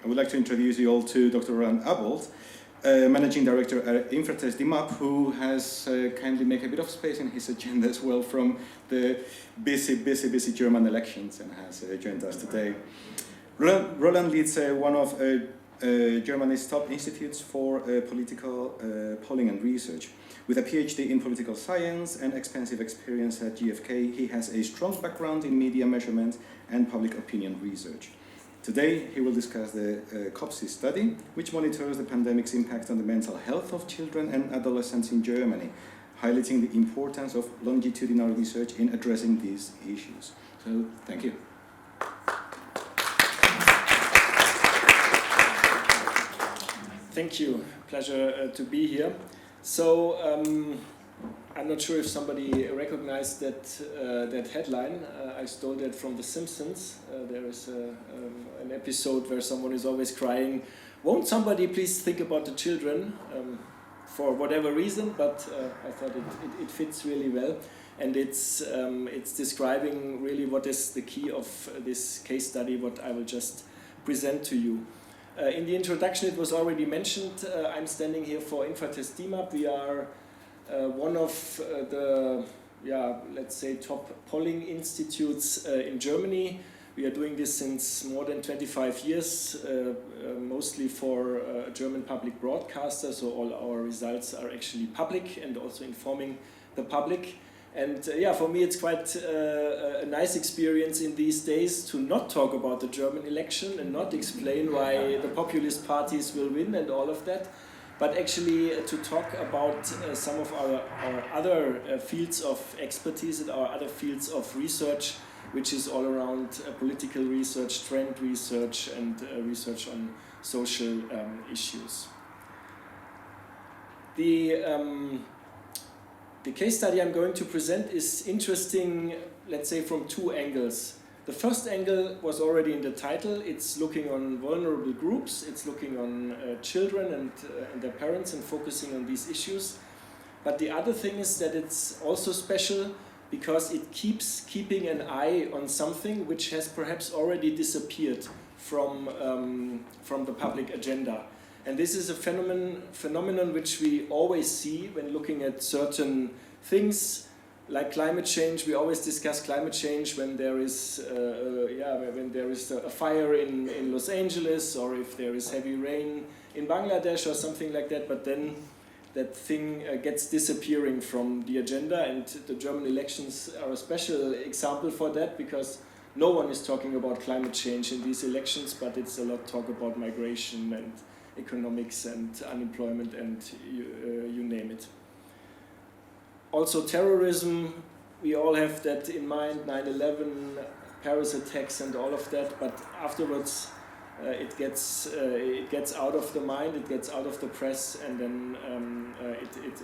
I would like to introduce you all to Dr. Roland Abold, Managing Director at Infratest Dimap, who has kindly made a bit of space in his agenda as well from the busy German elections and has joined us today. Roland leads one of Germany's top institutes for political polling and research. With a PhD in political science and extensive experience at GfK, he has a strong background in media measurement and public opinion research. Today, he will discuss the COPSY study, which monitors the pandemic's impact on the mental health of children and adolescents in Germany, highlighting the importance of longitudinal research in addressing these issues. So, thank you. Thank you. Pleasure to be here. So, I'm not sure if somebody recognized that headline. I stole that from The Simpsons. There is an episode where someone is always crying, "Won't somebody please think about the children?" For whatever reason, but I thought it fits really well. And it's describing really what is the key of this case study, what I will just present to you. In the introduction, it was already mentioned, I'm standing here for Infratest Dimap. We are one of the, let's say, top polling institutes in Germany. We are doing this since more than 25 years, mostly for a German public broadcaster, so all our results are actually public and also informing the public. And for me it's quite a nice experience in these days to not talk about the German election and not explain why the populist parties will win and all of that, but actually to talk about some of our other fields of expertise and our other fields of research, which is all around political research, trend research, and research on social issues. The case study I'm going to present is interesting, let's say, from two angles. The first angle was already in the title. It's looking on vulnerable groups, it's looking on children and their parents and focusing on these issues. But the other thing is that it's also special because it keeps keeping an eye on something which has perhaps already disappeared from the public agenda. And this is a phenomenon which we always see when looking at certain things like climate change. We always discuss climate change when there is a fire in Los Angeles, or if there is heavy rain in Bangladesh or something like that. But then that thing gets disappearing from the agenda, and the German elections are a special example for that, because no one is talking about climate change in these elections, but it's a lot talk about migration and economics and unemployment and you name it. Also terrorism, we all have that in mind, 9/11, Paris attacks and all of that, but afterwards it gets out of the mind, it gets out of the press, and then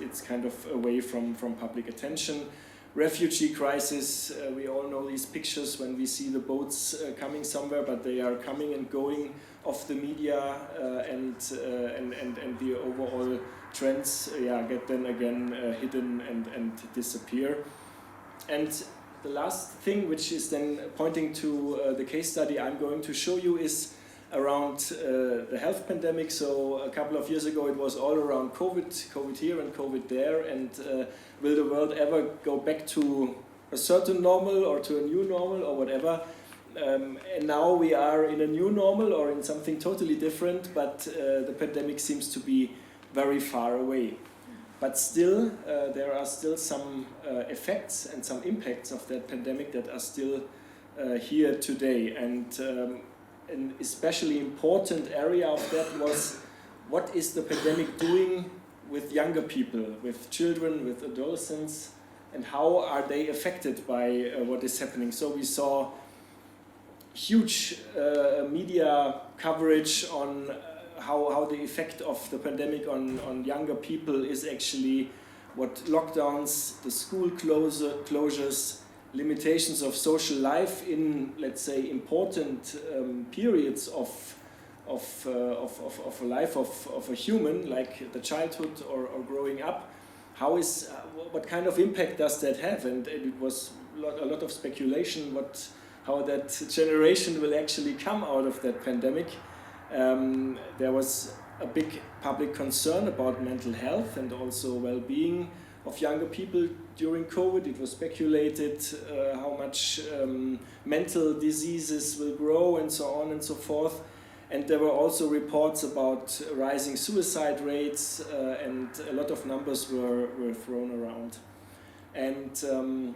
it's kind of away from public attention. Refugee crisis, we all know these pictures when we see the boats coming somewhere, but they are coming and going off the media, and the overall trends get then again hidden and disappear. And the last thing, which is then pointing to the case study I'm going to show you, is around the health pandemic. So a couple of years ago it was all around COVID here and COVID there, and will the world ever go back to a certain normal or to a new normal or whatever? And now we are in a new normal or in something totally different, but the pandemic seems to be very far away. But still, there are still some effects and some impacts of that pandemic that are still here today. And an especially important area of that was, what is the pandemic doing with younger people, with children, with adolescents, and how are they affected by what is happening? So we saw huge media coverage on how the effect of the pandemic on younger people is actually what lockdowns, the school closures, limitations of social life in, let's say, important periods of a life of a human, like the childhood or growing up. What kind of impact does that have? And it was a lot of speculation how that generation will actually come out of that pandemic. There was a big public concern about mental health and also well-being of younger people during COVID. It was speculated how much mental diseases will grow and so on and so forth. And there were also reports about rising suicide rates and a lot of numbers were thrown around. And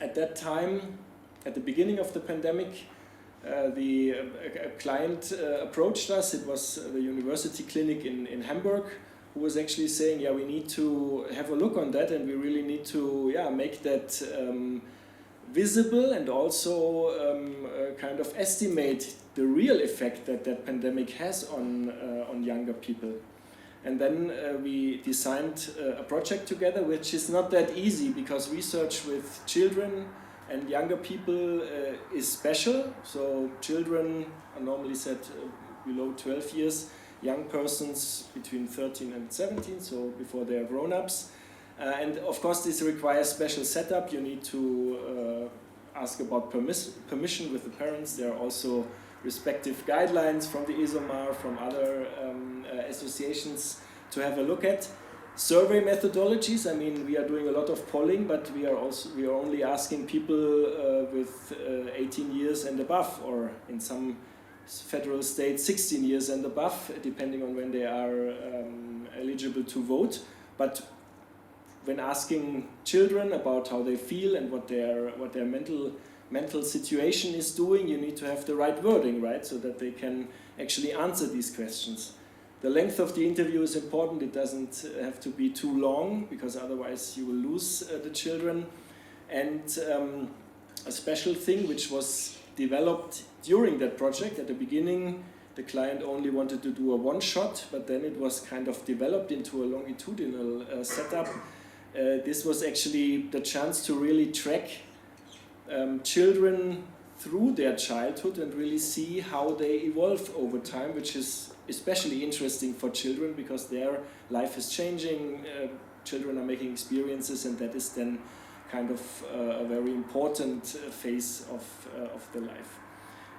at that time, at the beginning of the pandemic, a client approached us. It was the university clinic in Hamburg, who was actually saying, yeah, we need to have a look on that and we really need to make that visible and also kind of estimate the real effect that that pandemic has on younger people. And then we designed a project together, which is not that easy because research with children and younger people is special. So children are normally set below 12 years, young persons between 13 and 17, so before they are grown-ups. And of course this requires special setup. You need to ask about permission with the parents. There are also respective guidelines from the ESOMAR, from other associations to have a look at. Survey methodologies, I mean, we are doing a lot of polling, but we are only asking people with 18 years and above, or in some federal states 16 years and above, depending on when they are eligible to vote. But when asking children about how they feel and what their mental situation is doing, you need to have the right wording, right, so that they can actually answer these questions. The length of the interview is important. It doesn't have to be too long because otherwise you will lose the children. And a special thing which was developed during that project, at the beginning the client only wanted to do a one-shot, but then it was kind of developed into a longitudinal setup. This was actually the chance to really track children through their childhood and really see how they evolve over time, which is especially interesting for children because their life is changing, children are making experiences, and that is then kind of a very important phase of the life.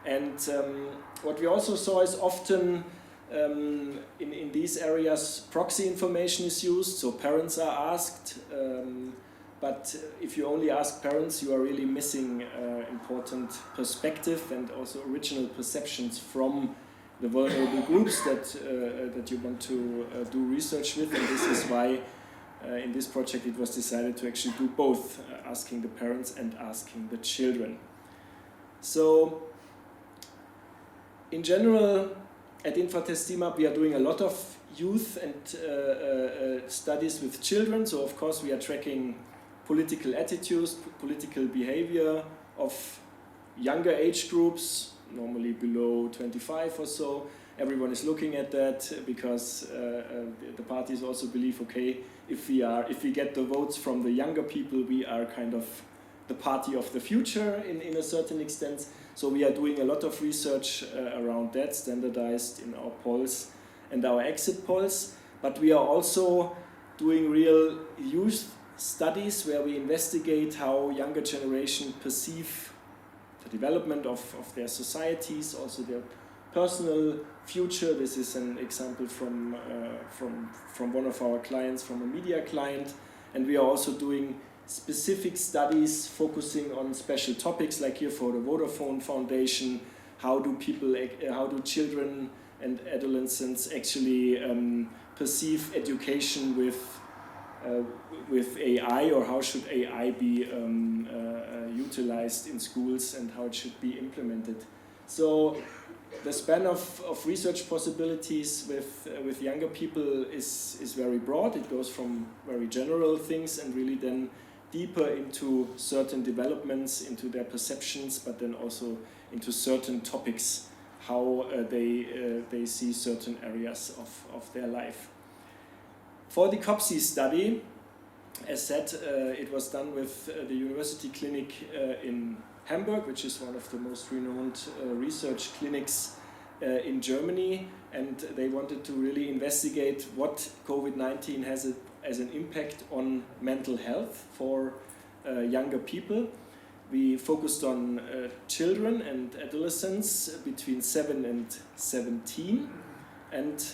And what we also saw is often in these areas proxy information is used, so parents are asked, but if you only ask parents, you are really missing important perspective and also original perceptions from the vulnerable groups that you want to do research with, and this is why in this project it was decided to actually do both, asking the parents and asking the children. So in general, at Infratest Dimap we are doing a lot of youth and studies with children, so of course we are tracking political attitudes, political behavior of younger age groups, normally below 25 or so. Everyone is looking at that because the parties also believe, okay, if we get the votes from the younger people, we are kind of the party of the future in a certain extent. So we are doing a lot of research around that, standardized in our polls and our exit polls. But we are also doing real youth studies where we investigate how younger generation perceive the development of their societies, also their personal future. This is an example from one of our clients, from a media client. And we are also doing specific studies focusing on special topics, like here for the Vodafone Foundation. How do children and adolescents actually perceive education with AI, or how should AI be utilized in schools and how it should be implemented. So the span of research possibilities with younger people is very broad. It goes from very general things and really then deeper into certain developments, into their perceptions, but then also into certain topics, how they see certain areas of their life. For the COPSY study, as said, it was done with the university clinic in Hamburg, which is one of the most renowned research clinics in Germany, and they wanted to really investigate what COVID-19 has as an impact on mental health for younger people. We focused on children and adolescents between 7 and 17, and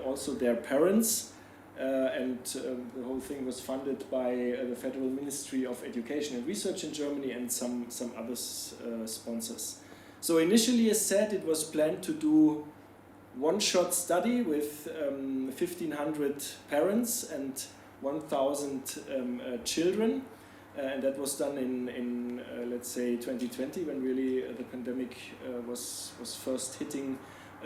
also their parents. The whole thing was funded by the Federal Ministry of Education and Research in Germany and some other sponsors. So initially, as said, it was planned to do one-shot study with 1,500 parents and 1,000 children. And that was done in let's say 2020, when really the pandemic was first hitting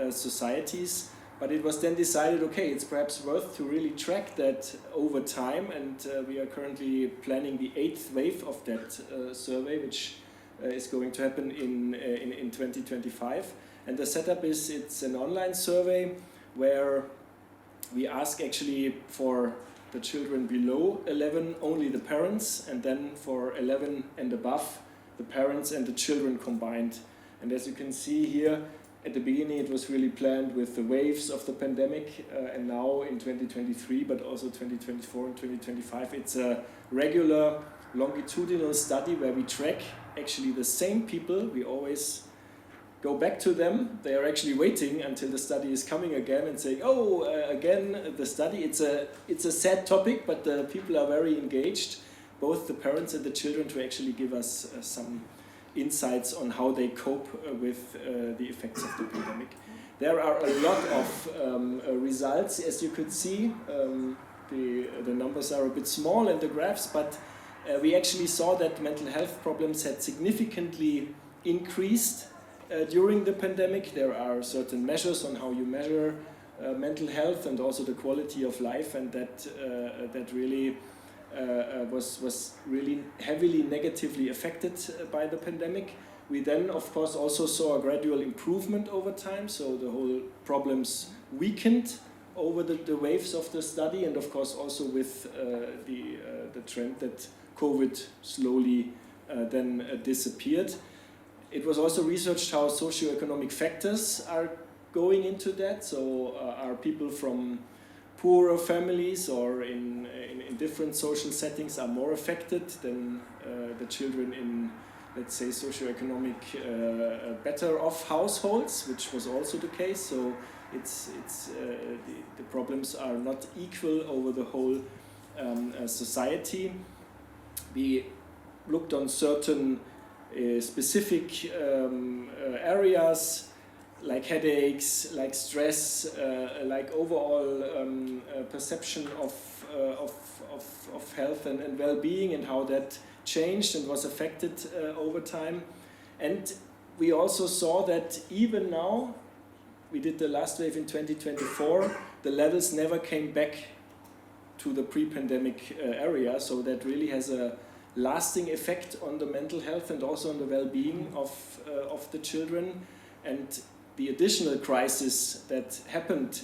societies. But it was then decided, okay, it's perhaps worth to really track that over time, and we are currently planning the 8th wave of that survey, which is going to happen in 2025. And the setup is, it's an online survey where we ask actually for the children below 11, only the parents, and then for 11 and above, the parents and the children combined. And as you can see here, at the beginning it was really planned with the waves of the pandemic, and now in 2023, but also 2024 and 2025, it's a regular longitudinal study where we track actually the same people. We always go back to them. They are actually waiting until the study is coming again and saying, oh, again, the study. It's a sad topic, but the people are very engaged, both the parents and the children, to actually give us some insights on how they cope with the effects of the pandemic. There are a lot of results, as you could see. The numbers are a bit small in the graphs, but we actually saw that mental health problems had significantly increased during the pandemic. There are certain measures on how you measure mental health and also the quality of life, and that really was really heavily negatively affected by the pandemic. We then, of course, also saw a gradual improvement over time, so the whole problems weakened over the waves of the study, and of course also with the trend that COVID slowly then disappeared. It was also researched how socioeconomic factors are going into that, so are people from poorer families or in different social settings are more affected than the children in, let's say, socioeconomic better off households, which was also the case. So the problems are not equal over the whole society. We looked on certain specific areas, like headaches, like stress, like overall perception of health and well-being, and how that changed and was affected over time. And we also saw that even now, we did the last wave in 2024, the levels never came back to the pre-pandemic area, so that really has a lasting effect on the mental health and also on the well-being of the children. And the additional crisis that happened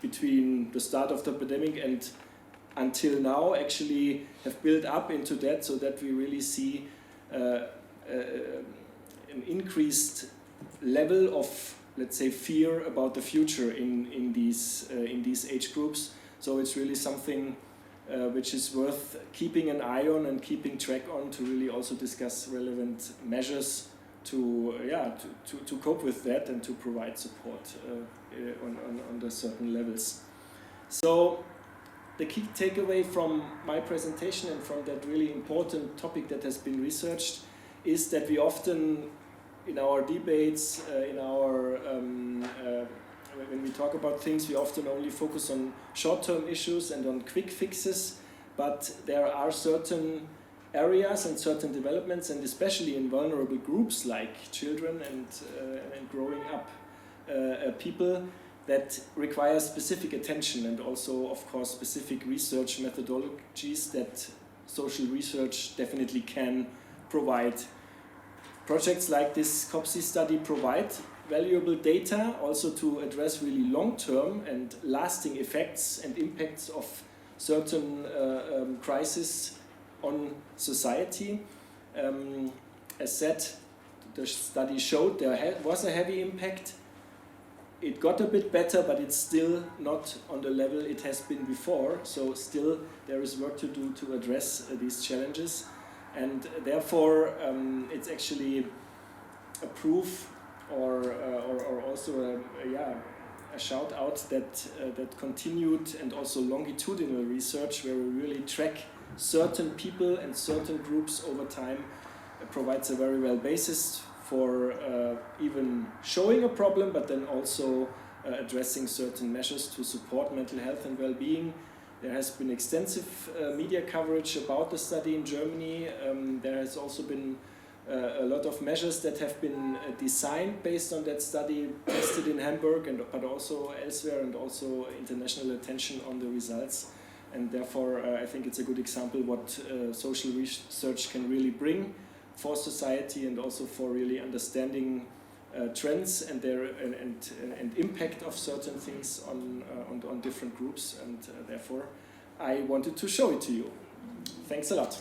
between the start of the pandemic and until now actually have built up into that, so that we really see an increased level of, let's say, fear about the future in these age groups. So it's really something which is worth keeping an eye on and keeping track on, to really also discuss relevant measures to cope with that and to provide support on the certain levels. So the key takeaway from my presentation and from that really important topic that has been researched is that we often, in our debates, when we talk about things, we often only focus on short-term issues and on quick fixes, but there are certain areas and certain developments, and especially in vulnerable groups like children and growing up people, that require specific attention, and also, of course, specific research methodologies that social research definitely can provide. Projects like this COPSY study provide valuable data also to address really long-term and lasting effects and impacts of certain crises on society. As said, the study showed there was a heavy impact. It got a bit better, but it's still not on the level it has been before. So still there is work to do to address these challenges. And therefore, it's actually a proof or also a shout out that continued and also longitudinal research where we really track certain people and certain groups over time provides a very well basis for even showing a problem, but then also addressing certain measures to support mental health and well-being. There has been extensive media coverage about the study in Germany. There has also been a lot of measures that have been designed based on that study, tested in Hamburg, but also elsewhere, and also international attention on the results. And therefore, I think it's a good example what social research can really bring for society and also for really understanding trends and their and impact of certain things on different groups, and therefore I wanted to show it to you. Thanks a lot.